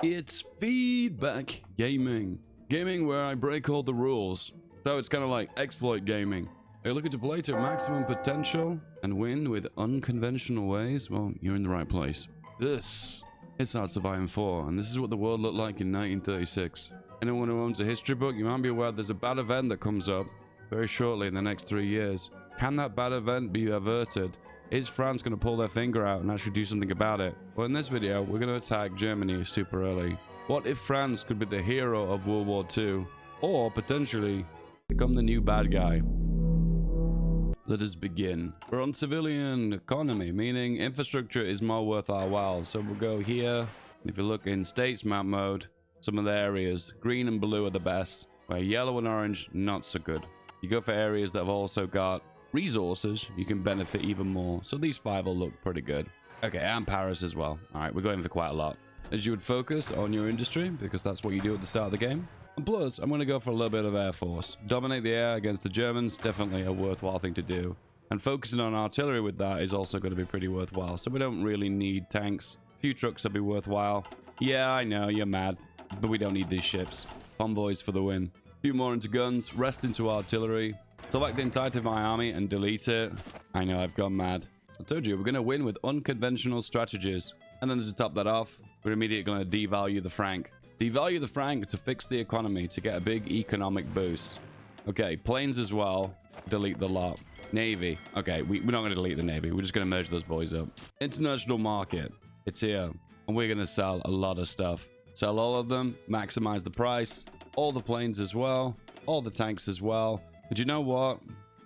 It's Feedback Gaming. Gaming where I break all the rules. So it's kind of like exploit gaming. Are you looking to play to maximum potential and win with unconventional ways? Well, you're in the right place. This is Hearts of Iron 4, and this is what the world looked like in 1936. Anyone who owns a history book, you might be aware there's a bad event that comes up very shortly in the next 3 years. Can that bad event be averted? Is France going to pull their finger out and actually do something about it? Well, in this video, we're going to attack Germany super early. What if France could be the hero of World War II, or potentially become the new bad guy? Let us begin. We're on civilian economy, meaning infrastructure is more worth our while. So we'll go here. If you look in states map mode, some of the areas, green and blue are the best, where yellow and orange, not so good. You go for areas that have also got resources, you can benefit even more. So these 5 will look pretty good. Okay, and Paris as well. All right, we're going for quite a lot. As you would focus on your industry, because that's what you do at the start of the game. And plus, I'm going to go for a little bit of Air Force. Dominate the air against the Germans, definitely a worthwhile thing to do. And focusing on artillery with that is also going to be pretty worthwhile. So we don't really need tanks. A few trucks will be worthwhile. Yeah, I know, you're mad. But we don't need these ships. Convoys for the win. A few more into guns, rest into artillery. Select the entirety of my army and delete it. I know, I've gone mad. I told you, we're going to win with unconventional strategies. And then to top that off, we're immediately going to devalue the franc. Devalue the franc to fix the economy, to get a big economic boost. Okay, planes as well. Delete the lot. Navy. Okay, we're not going to delete the Navy. We're just going to merge those boys up. International market. It's here. And we're going to sell a lot of stuff. Sell all of them. Maximize the price. All the planes as well. All the tanks as well. But you know what?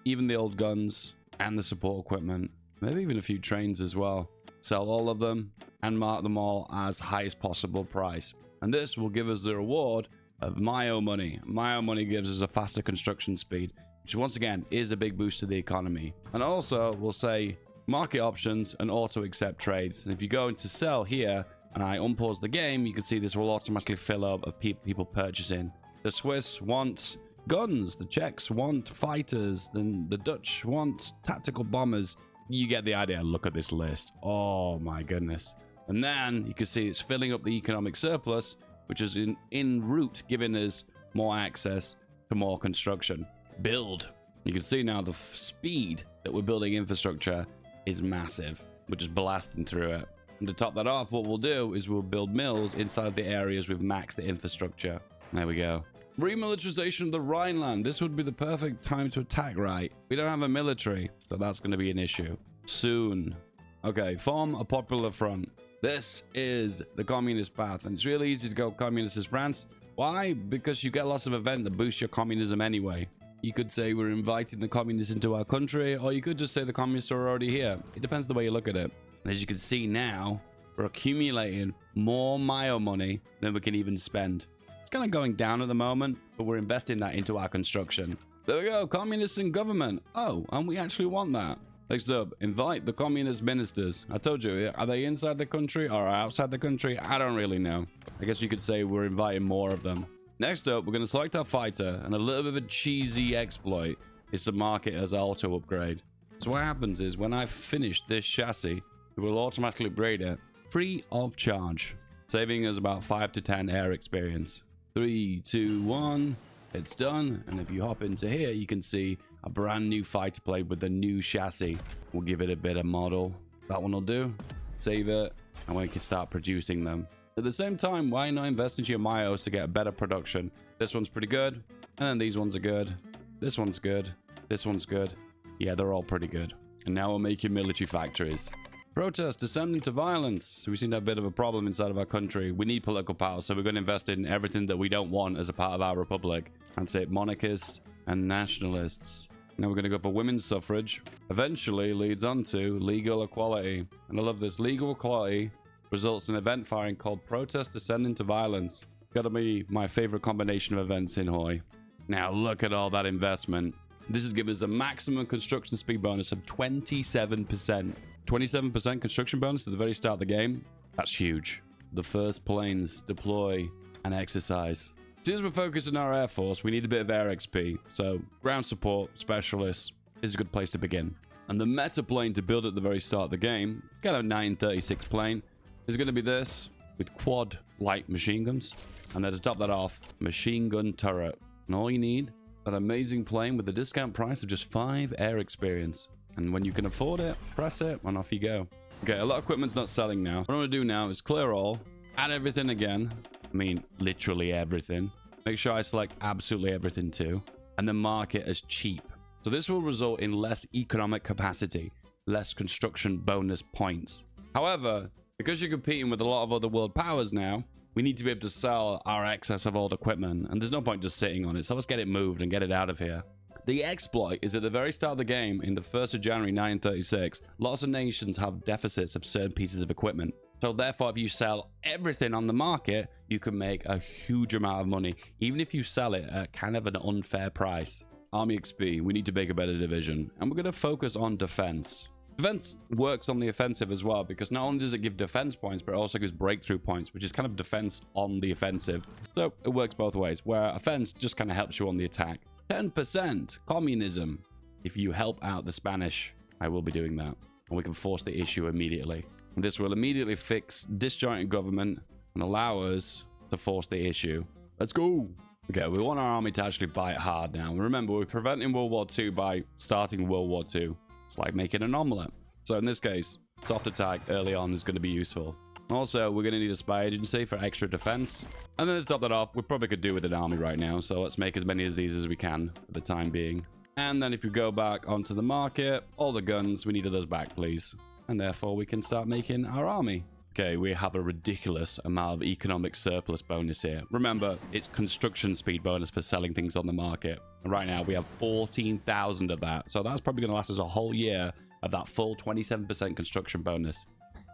Even the old guns and the support equipment. Maybe even a few trains as well. Sell all of them and mark them all as highest possible price. And this will give us the reward of Mayo money. Mayo money gives us a faster construction speed, which once again is a big boost to the economy. And also we'll say market options and auto accept trades. And if you go into sell here and I unpause the game, you can see this will automatically fill up of people purchasing. The Swiss want guns, the Czechs want fighters, then the Dutch want tactical bombers. You get the idea. Look at this list. Oh my goodness. And then you can see it's filling up the economic surplus, which is in route giving us more access to more construction. Build. You can see now the speed that we're building infrastructure is massive. We're just blasting through it. And to top that off, what we'll do is we'll build mills inside of the areas we've maxed the infrastructure. There we go. Remilitarization of the Rhineland. This would be the perfect time to attack, right? We don't have a military, so that's going to be an issue. Soon. Okay, form a popular front. This is the communist path, and it's really easy to go communist as France. Why? Because you get lots of events that boost your communism anyway. You could say we're inviting the communists into our country, or you could just say the communists are already here. It depends the way you look at it. As you can see now, we're accumulating more Mayo money than we can even spend. It's kind of going down at the moment, but we're investing that into our construction. There we go, communists in government. Oh, and we actually want that. Next up, invite the communist ministers. I told you, are they inside the country or outside the country? I don't really know. I guess you could say we're inviting more of them. Next up, we're going to select our fighter, and a little bit of a cheesy exploit is to mark it as auto upgrade. So what happens is when I finish this chassis, it will automatically upgrade it free of charge, saving us about 5 to 10 air experience. 3, 2, 1. It's done. And if you hop into here, you can see a brand new fighter plane with the new chassis. We'll give it a bit of model. That one will do. Save it, and we can start producing them. At the same time, why not invest into your Mayos to get a better production? This one's pretty good, and then these ones are good. This one's good. This one's good. Yeah, they're all pretty good. And now we're making military factories. Protest descending to violence. We seem to have a bit of a problem inside of our country. We need political power, so we're going to invest in everything that we don't want as a part of our republic. And say monarchists and nationalists. Now we're going to go for women's suffrage. Eventually leads on to legal equality. And I love this. Legal equality results in an event firing called Protest Descending to Violence. Gotta be my favorite combination of events in Hoy. Now look at all that investment. This is giving us a maximum construction speed bonus of 27%. 27% construction bonus at the very start of the game. That's huge. The first planes deploy and exercise. Since we're focusing on our Air Force, we need a bit of air XP. So ground support specialists is a good place to begin. And the meta plane to build at the very start of the game, it's got a 936 plane, is going to be this. with quad light machine guns. And then to top that off, machine gun turret. And all you need, an amazing plane with a discount price of just 5 air experience. And when you can afford it, press it, and off you go. Okay, a lot of equipment's not selling now. What I'm going to do now is clear all, add everything again. I mean, literally everything. Make sure I select absolutely everything too. And then mark it as cheap. So this will result in less economic capacity, less construction bonus points. However, because you're competing with a lot of other world powers now, we need to be able to sell our excess of old equipment. And there's no point just sitting on it. So let's get it moved and get it out of here. The exploit is at the very start of the game, in the 1st of January 1936, lots of nations have deficits of certain pieces of equipment. So therefore, if you sell everything on the market, you can make a huge amount of money, even if you sell it at kind of an unfair price. Army XP, we need to make a better division, and we're going to focus on defense. Defense works on the offensive as well, because not only does it give defense points, but it also gives breakthrough points, which is kind of defense on the offensive. So it works both ways, where offense just kind of helps you on the attack. 10% communism. If you help out the Spanish, I will be doing that. And we can force the issue immediately. And this will immediately fix disjointed government and allow us to force the issue. Let's go. Okay, we want our army to actually bite hard now. Remember, we're preventing World War II by starting World War II. It's like making an omelette. So in this case, soft attack early on is going to be useful. Also, we're going to need a spy agency for extra defense. And then to top that off, we probably could do with an army right now. So let's make as many of these as we can for the time being. And then if you go back onto the market, all the guns, we needed those back, please. And therefore, we can start making our army. Okay, we have a ridiculous amount of economic surplus bonus here. Remember, it's construction speed bonus for selling things on the market. And right now, we have 14,000 of that. So that's probably going to last us a whole year of that full 27% construction bonus.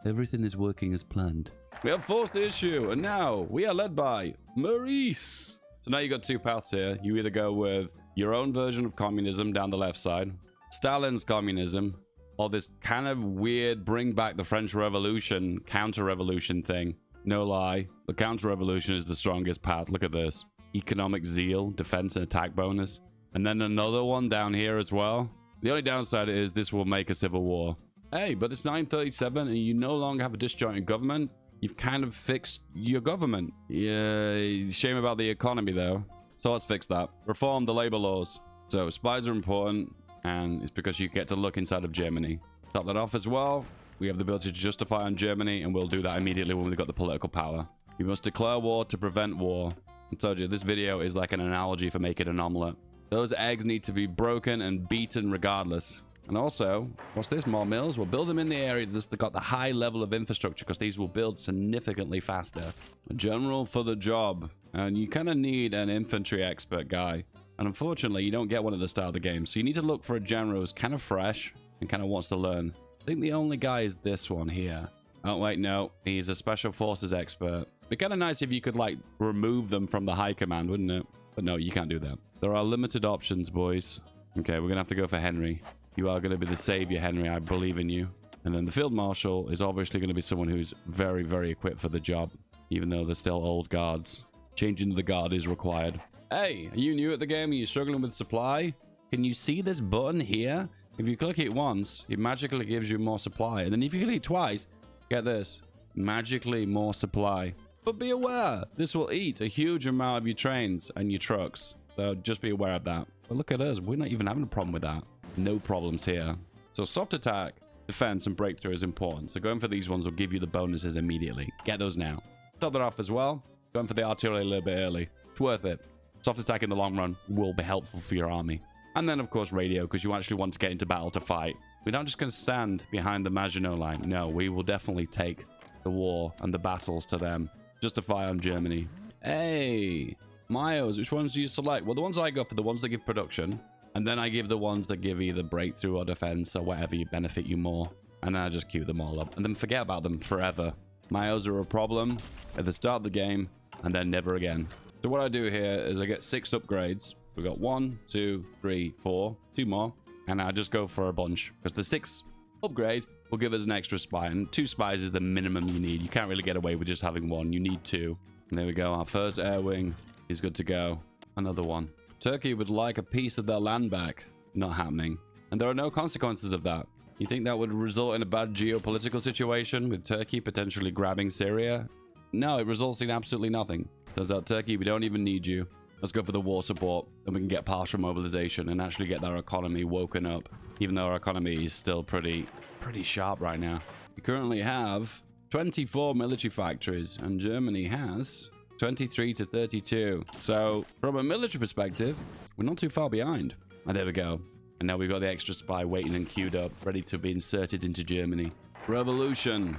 Everything is working as planned. We have forced the issue, and now we are led by Maurice. So now you've got 2 paths here. You either go with your own version of communism down the left side, Stalin's communism, or this kind of weird bring back the French Revolution, counter-revolution thing. No lie, the counter-revolution is the strongest path. Look at this. Economic zeal, defense and attack bonus. And then another one down here as well. The only downside is this will make a civil war. Hey, but it's 937 and you no longer have a disjointed government. You've kind of fixed your government. Yeah, shame about the economy though. So let's fix that. Reform the labor laws. So spies are important, and it's because you get to look inside of Germany. Top that off as well. We have the ability to justify on Germany, and we'll do that immediately when we've got the political power. You must declare war to prevent war. I told you, this video is like an analogy for making an omelette. Those eggs need to be broken and beaten regardless. And also, what's this? More mills? We'll build them in the area that's got the high level of infrastructure, because these will build significantly faster. A general for the job. And you kind of need an infantry expert guy. And unfortunately, you don't get one at the start of the game. So you need to look for a general who's kind of fresh and kind of wants to learn. I think the only guy is this one here. Oh, wait, no. He's a special forces expert. It'd be kind of nice if you could, like, remove them from the high command, wouldn't it? But no, you can't do that. There are limited options, boys. Okay, we're going to have to go for Henry. You are going to be the savior, Henry. I believe in you. And then the field marshal is obviously going to be someone who's very, very equipped for the job, even though they're still old guards. Changing the guard is required. Hey, are you new at the game? Are you struggling with supply? Can you see this button here? If you click it once, it magically gives you more supply. And then if you click it twice, get this, magically more supply. But be aware, this will eat a huge amount of your trains and your trucks. So just be aware of that. But look at us, we're not even having a problem with that. No problems here. So soft attack, defense, and breakthrough is important. So going for these ones will give you the bonuses immediately. Get those now. Top that off as well. Going for the artillery a little bit early. It's worth it. Soft attack in the long run will be helpful for your army. And then, of course, radio, because you actually want to get into battle to fight. We're not just going to stand behind the Maginot Line. No, we will definitely take the war and the battles to them. Justify on Germany. Hey, Miles, which ones do you select? Well, the ones I go for, the ones that give production. And then I give the ones that give either breakthrough or defense or whatever you benefit you more. And then I just queue them all up. And then forget about them forever. Miles are a problem at the start of the game, and then never again. So what I do here is I get 6 upgrades. We've got 1, 2, 3, 4, 2 more. And I just go for a bunch. Because the 6th upgrade will give us an extra spy. And 2 spies is the minimum you need. You can't really get away with just having 1. You need 2. And there we go. Our first air wing is good to go. Another one. Turkey would like a piece of their land back. Not happening. And there are no consequences of that. You think that would result in a bad geopolitical situation with Turkey potentially grabbing Syria? No, it results in absolutely nothing. Turns out, Turkey, we don't even need you. Let's go for the war support, and we can get partial mobilization and actually get our economy woken up, even though our economy is still pretty sharp right now. We currently have 24 military factories, and Germany has 23 to 32. So, from a military perspective, we're not too far behind. And there we go. And now we've got the extra spy waiting and queued up, ready to be inserted into Germany. Revolution.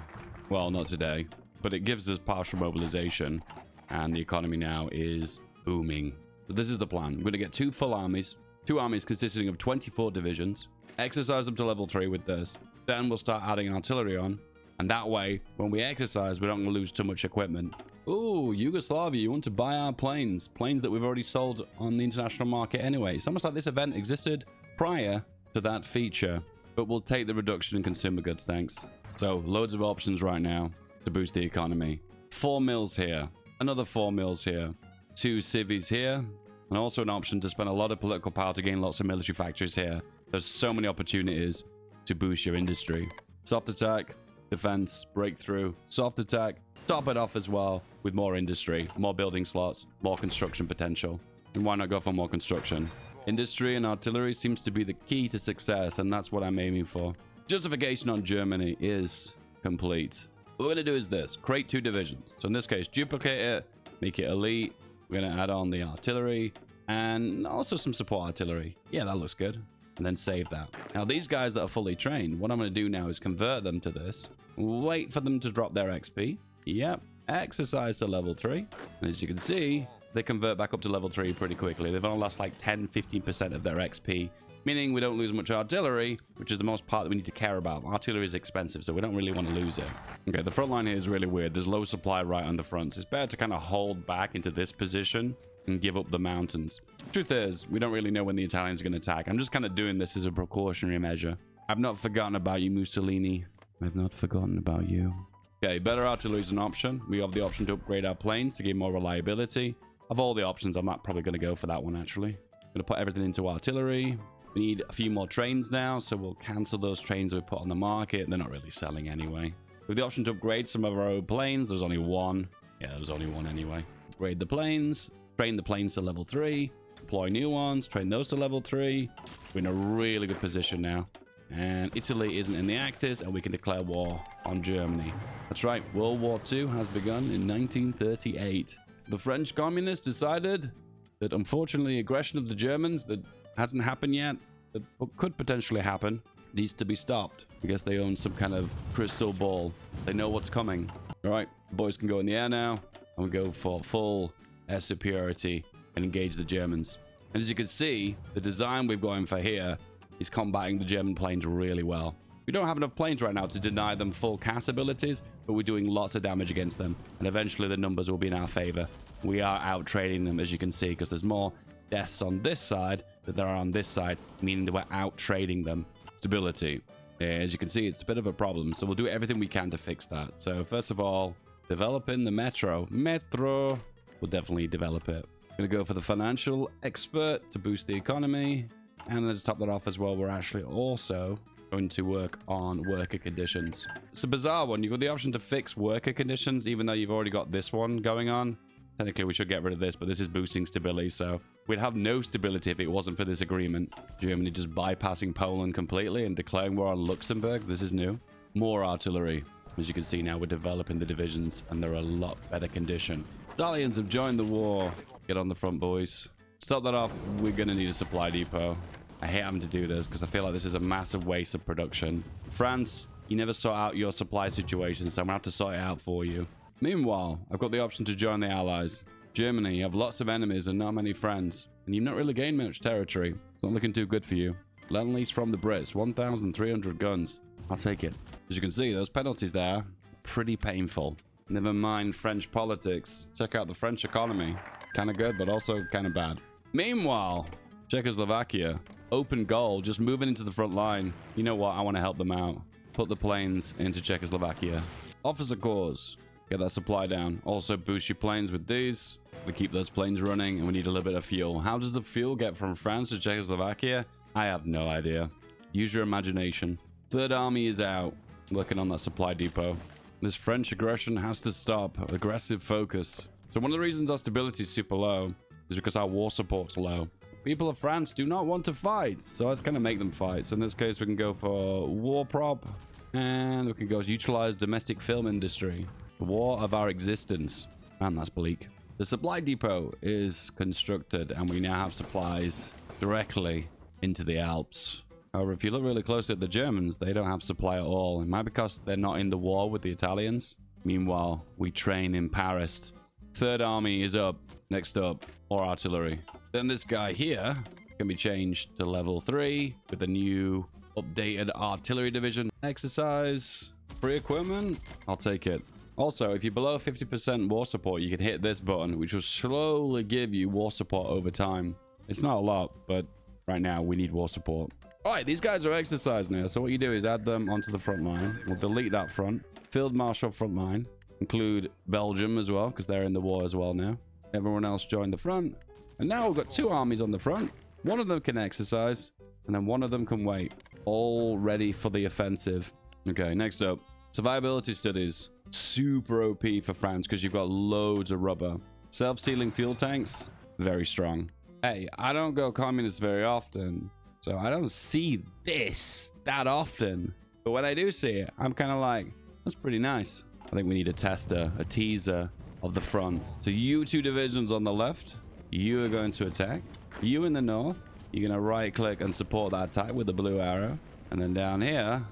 Well, not today, but it gives us partial mobilization, and the economy now is booming. So this is the plan. We're going to get two full armies, two armies consisting of 24 divisions, exercise them to level 3 with this. Then we'll start adding artillery on, and that way, when we exercise, we're not going to lose too much equipment. Ooh, Yugoslavia, you want to buy our planes that we've already sold on the international market anyway. It's almost like this event existed prior to that feature, but we'll take the reduction in consumer goods, thanks. So loads of options right now to boost the economy. 4 mills here, another 4 mills here, 2 civies here, and also an option to spend a lot of political power to gain lots of military factories here. There's so many opportunities to boost your industry. Soft attack, defense, breakthrough, soft attack, top it off as well with more industry, more building slots, more construction potential. And why not go for more construction? Industry and artillery seems to be the key to success, and that's what I'm aiming for. Justification on Germany is complete. What we're going to do is this: create 2 divisions. So in this case, duplicate it, make it elite. We're going to add on the artillery and also some support artillery. Yeah, that looks good. And then save that. Now, these guys that are fully trained, what I'm going to do now is convert them to this. Wait for them to drop their XP. Yep. Exercise to level 3. And as you can see, they convert back up to level 3 pretty quickly. They've only lost like 10-15% of their XP, meaning we don't lose much artillery, which is the most part that we need to care about. Artillery is expensive, so we don't really want to lose it. Okay, the front line here is really weird. There's low supply right on the front. It's better to kind of hold back into this position and give up the mountains. Truth is, we don't really know when the Italians are going to attack. I'm just kind of doing this as a precautionary measure. I've not forgotten about you, Mussolini. I've not forgotten about you. Okay, better artillery is an option. We have the option to upgrade our planes to gain more reliability. Of all the options, I'm not probably going to go for that one, actually. I'm going to put everything into artillery. We need a few more trains now, so we'll cancel those trains we put on the market. They're not really selling anyway. With the option to upgrade some of our own planes, there's only one. Yeah, there was only one anyway. Upgrade the planes, train the planes to level 3, deploy new ones, train those to level 3. We're in a really good position now. And Italy isn't in the Axis, and we can declare war on Germany. That's right, World War II has begun in 1938. The French communists decided that, unfortunately, aggression of the Germans that hasn't happened yet, that could potentially happen, needs to be stopped. I guess they own some kind of crystal ball. They know what's coming. All right, the boys can go in the air now, and we go for full air superiority and engage the Germans. And as you can see, the design we've got in for here is combating the German planes really well. We don't have enough planes right now to deny them full CAS abilities, but we're doing lots of damage against them, and eventually the numbers will be in our favor. We are out trading them, as you can see, because there's more deaths on this side than there are on this side, meaning that we're out trading them. Stability. As you can see, it's a bit of a problem, so we'll do everything we can to fix that. So first of all, developing the metro. We'll definitely develop it. Gonna go for the financial expert to boost the economy. And then to top that off as well, we're actually also going to work on worker conditions. It's a bizarre one. You've got the option to fix worker conditions, even though you've already got this one going on. Technically, we should get rid of this, but this is boosting stability, so we'd have no stability if it wasn't for this agreement. Germany just bypassing Poland completely and declaring war on Luxembourg. This is new. More artillery. As you can see now, we're developing the divisions, and they're a lot better condition. Italians have joined the war. Get on the front, boys. To start that off, we're going to need a supply depot. I hate having to do this because I feel like this is a massive waste of production. France, you never sort out your supply situation, so I'm going to have to sort it out for you. Meanwhile, I've got the option to join the Allies. Germany, you have lots of enemies and not many friends, and you've not really gained much territory. It's not looking too good for you. Lend-lease from the Brits, 1,300 guns. I'll take it. As you can see, those penalties there are pretty painful. Never mind French politics. Check out the French economy. Kind of good, but also kind of bad. Meanwhile, Czechoslovakia, open goal, just moving into the front line. You know what? I want to help them out. Put the planes into Czechoslovakia. Officer cores. Get that supply down. Also boost your planes with these. We keep those planes running, and we need a little bit of fuel. How does the fuel get from France to Czechoslovakia? I have no idea. Use your imagination. Third Army is out, working on that supply depot. This French aggression has to stop. Aggressive focus. So one of the reasons our stability is super low is because our war support's low. People of France do not want to fight, so let's kind of make them fight. So in this case, we can go for war prop, and we can go utilize domestic film industry. The war of our existence. Man, that's bleak. The supply depot is constructed, and we now have supplies directly into the Alps. However, if you look really closely at the Germans, they don't have supply at all. It might be because they're not in the war with the Italians. Meanwhile, we train in Paris. Third army is up. Next up, more artillery. Then this guy here can be changed to level 3 with a new updated artillery division. Exercise, free equipment. I'll take it. Also, if you're below 50% war support, you can hit this button, which will slowly give you war support over time. It's not a lot, but right now we need war support. All right, these guys are exercised now. So what you do is add them onto the front line. We'll delete that front. Field Marshal front line. Include Belgium as well, because they're in the war as well now. Everyone else joined the front. And now we've got 2 armies on the front. One of them can exercise, and then one of them can wait. All ready for the offensive. Okay, next up. Survivability studies. Super OP for France, because you've got loads of rubber. Self-sealing fuel tanks. Very strong. Hey, I don't go communist very often, so I don't see this that often. But when I do see it, I'm kind of like, that's pretty nice. I think we need a tester, a teaser of the front. So you 2 divisions on the left, you are going to attack. You in the north, you're going to right click and support that attack with the blue arrow. And then down here,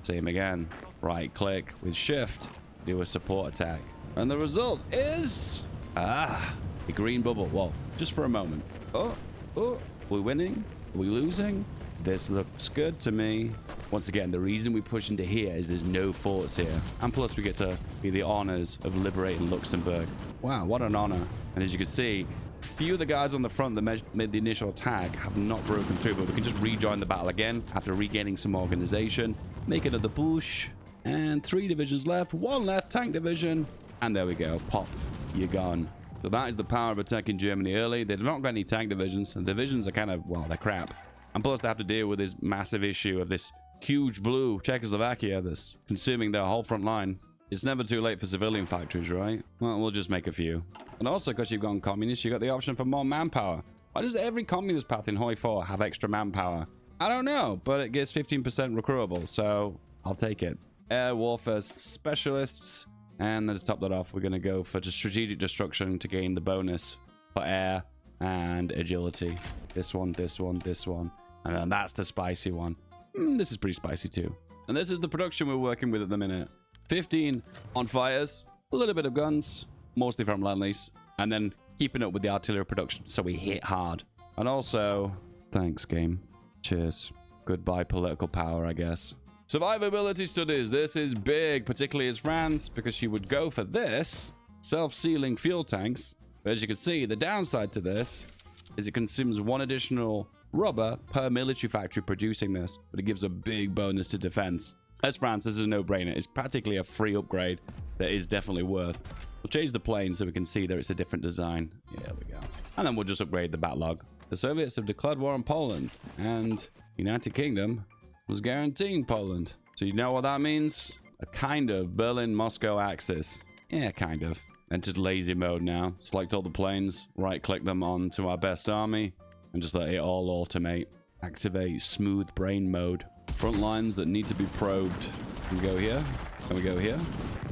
same again. Right click with shift, do a support attack. And the result is... the green bubble. Well, just for a moment. Oh, are we winning? Are we losing? This looks good to me. Once again, the reason we push into here is there's no forts here. And plus we get to be the honors of liberating Luxembourg. Wow, what an honor. And as you can see, few of the guys on the front that made the initial attack have not broken through, but we can just rejoin the battle again after regaining some organization. Make another push. And 3 divisions left, 1 left, tank division. And there we go, pop, you're gone. So that is the power of attacking Germany early. They've not got any tank divisions, and divisions are kind of, well, they're crap. And plus they have to deal with this massive issue of this huge blue Czechoslovakia that's consuming their whole front line. It's never too late for civilian factories, right? Well, we'll just make a few. And also, because you've gone communist, you got the option for more manpower. Why does every communist path in Hoi 4 have extra manpower? I don't know, but it gives 15% recruitable, so I'll take it. Air warfare specialists. And then to top that off, we're going to go for strategic destruction to gain the bonus for air and agility. This one, this one, this one. And then that's the spicy one. This is pretty spicy too. And this is the production we're working with at the minute. 15 on fires, a little bit of guns, mostly from Lend-Lease, and then keeping up with the artillery production so we hit hard. And also, thanks game. Cheers. Goodbye political power, I guess. Survivability studies. This is big, particularly as France, because you would go for this self-sealing fuel tanks. But as you can see, the downside to this is it consumes 1 additional rubber per military factory producing this, but it gives a big bonus to defense. As France, this is a no-brainer. It's practically a free upgrade that is definitely worth. We'll change the plane so we can see that it's a different design. Yeah, there we go. And then we'll just upgrade the backlog. The Soviets have declared war on Poland, and United Kingdom was guaranteeing Poland. So you know what that means? A kind of Berlin-Moscow axis. Yeah, kind of. Entered lazy mode now. Select all the planes, right-click them onto our best army, and just let it all automate. Activate smooth brain mode. Front lines that need to be probed. Can we go here? Can we go here?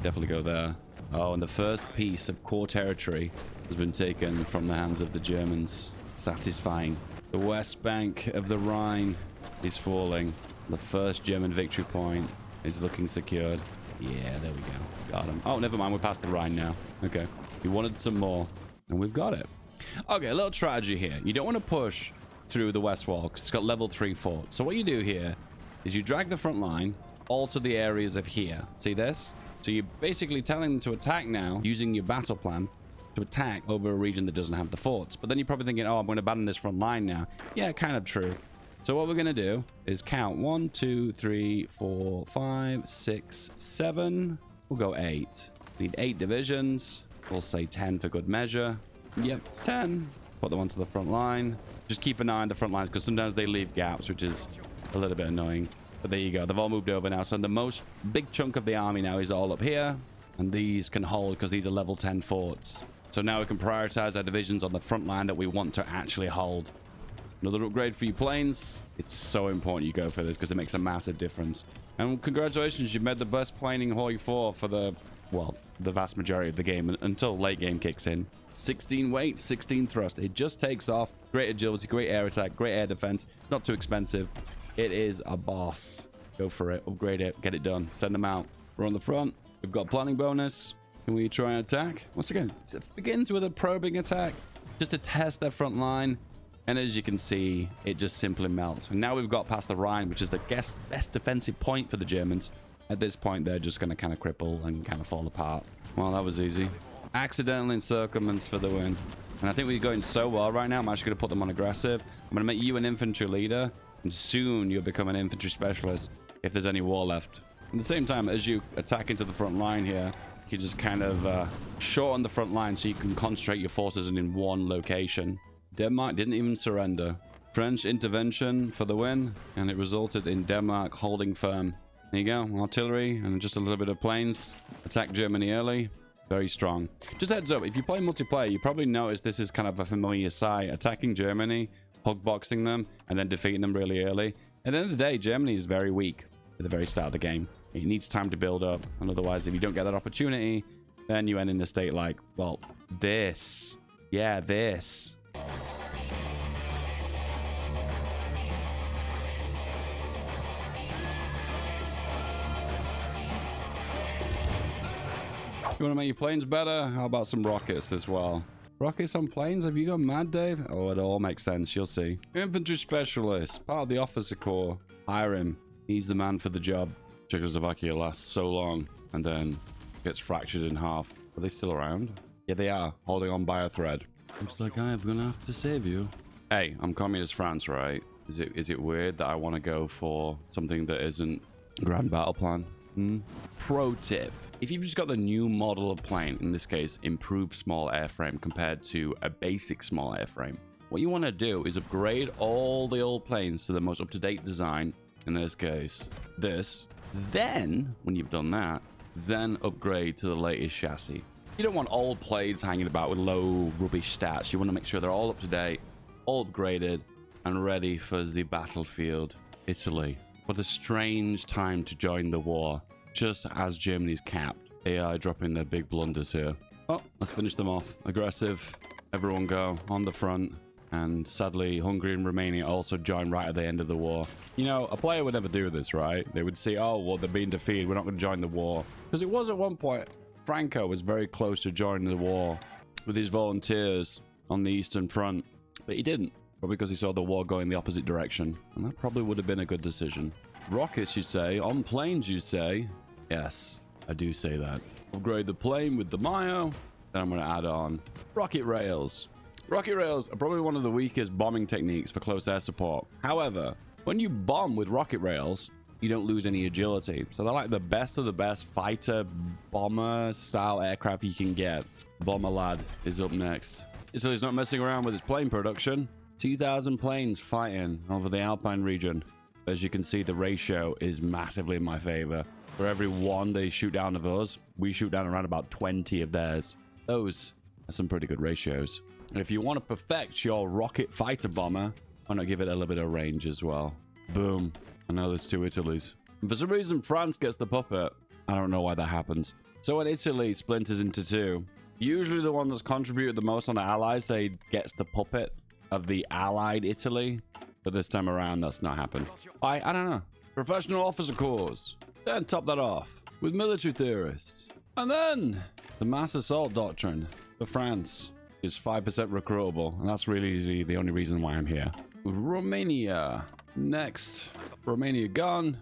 Definitely go there. Oh, and the first piece of core territory has been taken from the hands of the Germans. Satisfying. The west bank of the Rhine is falling. The first German victory point is looking secured. Yeah, there we go. Got him. Oh, never mind. We're past the Rhine now. Okay. We wanted some more, and we've got it. Okay, a little strategy here. You don't want to push through the west wall because it's got level 3 fort. So what you do here is you drag the front line all to the areas of here. See this? So you're basically telling them to attack now using your battle plan to attack over a region that doesn't have the forts. But then you're probably thinking, oh, I'm going to abandon this front line now. Yeah, kind of true. So what we're going to do is count 1, 2, 3, 4, 5, 6, 7. We'll go 8. Need 8 divisions. We'll say 10 for good measure. Yep, 10. Put them onto the front line. Just keep an eye on the front lines because sometimes they leave gaps, which is a little bit annoying. But there you go. They've all moved over now. So the most big chunk of the army now is all up here. And these can hold because these are level 10 forts. So now we can prioritize our divisions on the front line that we want to actually hold. Another upgrade for you planes. It's so important you go for this because it makes a massive difference. And congratulations, you've made the best planing Hoi 4 for the, well, the vast majority of the game until late game kicks in. 16 weight, 16 thrust. It just takes off. Great agility, great air attack, great air defense. Not too expensive. It is a boss. Go for it. Upgrade it. Get it done. Send them out. We're on the front. We've got planning bonus. Can we try and attack? Once again, it begins with a probing attack just to test their front line. And as you can see, it just simply melts. And now we've got past the Rhine, which is the best defensive point for the Germans. At this point, they're just going to kind of cripple and kind of fall apart. Well, that was easy. Accidental encirclements for the win. And I think we're going so well right now. I'm actually going to put them on aggressive. I'm going to make you an infantry leader. And soon you'll become an infantry specialist if there's any war left. At the same time, as you attack into the front line here, you just kind of shorten the front line so you can concentrate your forces in one location. Denmark didn't even surrender. French intervention for the win, and it resulted in Denmark holding firm. There you go, artillery and just a little bit of planes. Attack Germany early. Very strong. Just heads up, if you play multiplayer, you probably notice this is kind of a familiar sight. Attacking Germany, hugboxing them, and then defeating them really early. At the end of the day, Germany is very weak at the very start of the game. It needs time to build up, and otherwise, if you don't get that opportunity, then you end in a state like, well, this. Yeah, this. You want to make your planes better? How about some rockets as well? Rockets on planes? Have you gone mad, Dave? Oh, it all makes sense. You'll see. Infantry specialist. Part of the officer corps. Hire him. He's the man for the job. Czechoslovakia lasts so long and then gets fractured in half. Are they still around? Yeah, they are. Holding on by a thread. Looks like I'm gonna have to save you. Hey, I'm Communist France, right? Is it weird that I want to go for something that isn't Grand Battle Plan? Pro tip. If you've just got the new model of plane, in this case, improved small airframe compared to a basic small airframe, what you want to do is upgrade all the old planes to the most up-to-date design, in this case, this. Then, when you've done that, then upgrade to the latest chassis. You don't want old planes hanging about with low rubbish stats. You want to make sure they're all up-to-date, all upgraded, and ready for the battlefield. Italy. What a strange time to join the war. Just as Germany's capped. AI dropping their big blunders here. Oh, let's finish them off. Aggressive. Everyone go on the front. And sadly, Hungary and Romania also join right at the end of the war. You know, a player would never do this, right? They would say, oh, well, they're being defeated. We're not going to join the war. Because it was at one point, Franco was very close to joining the war with his volunteers on the Eastern Front. But he didn't. Probably because he saw the war going the opposite direction. And that probably would have been a good decision. Rockets, you say. On planes, you say. Yes, I do say that. Upgrade the plane with the Mayo. Then I'm going to add on rocket rails. Rocket rails are probably one of the weakest bombing techniques for close air support. However, when you bomb with rocket rails, you don't lose any agility. So they're like the best of the best fighter bomber style aircraft you can get. Bomber Lad is up next. Italy's not messing around with its plane production. 2,000 planes fighting over the Alpine region. As you can see, the ratio is massively in my favor. For every one they shoot down of us, we shoot down around about 20 of theirs. Those are some pretty good ratios. And if you want to perfect your rocket fighter bomber, why not give it a little bit of range as well? Boom. I know there's two Italys. And for some reason, France gets the puppet. I don't know why that happens. So when Italy splinters into two, usually the one that's contributed the most on the Allies side gets the puppet of the Allied Italy. But this time around, that's not happened. I don't know. Professional officer corps. Then top that off with military theorists. And then the mass assault doctrine for France is 5% recruitable. And that's really the only reason why I'm here. Romania. Next. Romania gone.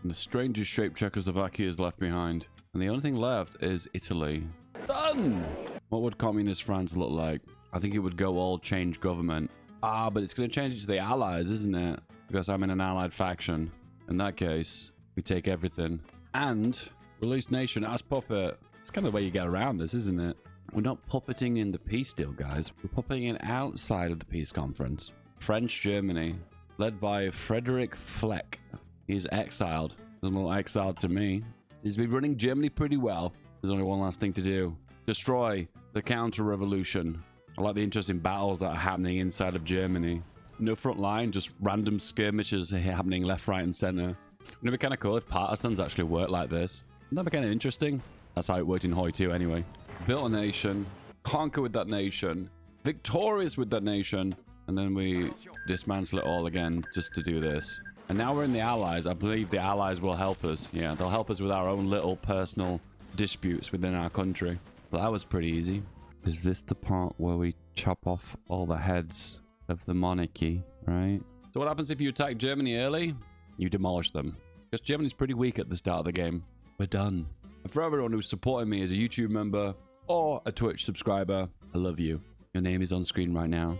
And the strangest shaped Czechoslovakia is left behind. And the only thing left is Italy. Done! What would communist France look like? I think it would go all change government. But it's going to change it to the Allies, isn't it? Because I'm in an Allied faction. In that case, we take everything. And release nation as puppet. It's kind of the way you get around this, isn't it? We're not puppeting in the peace deal, guys. We're puppeting it outside of the peace conference. French Germany, led by Frederick Fleck. He's exiled. Doesn't look exiled to me. He's been running Germany pretty well. There's only one last thing to do. Destroy the counter-revolution. I like the interesting battles that are happening inside of Germany. No front line, just random skirmishes happening left, right, and center. Wouldn't it be kind of cool if partisans actually work like this? Wouldn't that be kind of interesting? That's how it worked in Hoi 2 anyway. Built a nation, conquer with that nation, victorious with that nation, and then we dismantle it all again just to do this. And now we're in the Allies. I believe the Allies will help us. Yeah, they'll help us with our own little personal disputes within our country. But that was pretty easy. Is this the part where we chop off all the heads of the monarchy, right? So what happens if you attack Germany early? You demolish them. Because Germany's pretty weak at the start of the game. We're done. And for everyone who's supporting me as a YouTube member or a Twitch subscriber, I love you. Your name is on screen right now.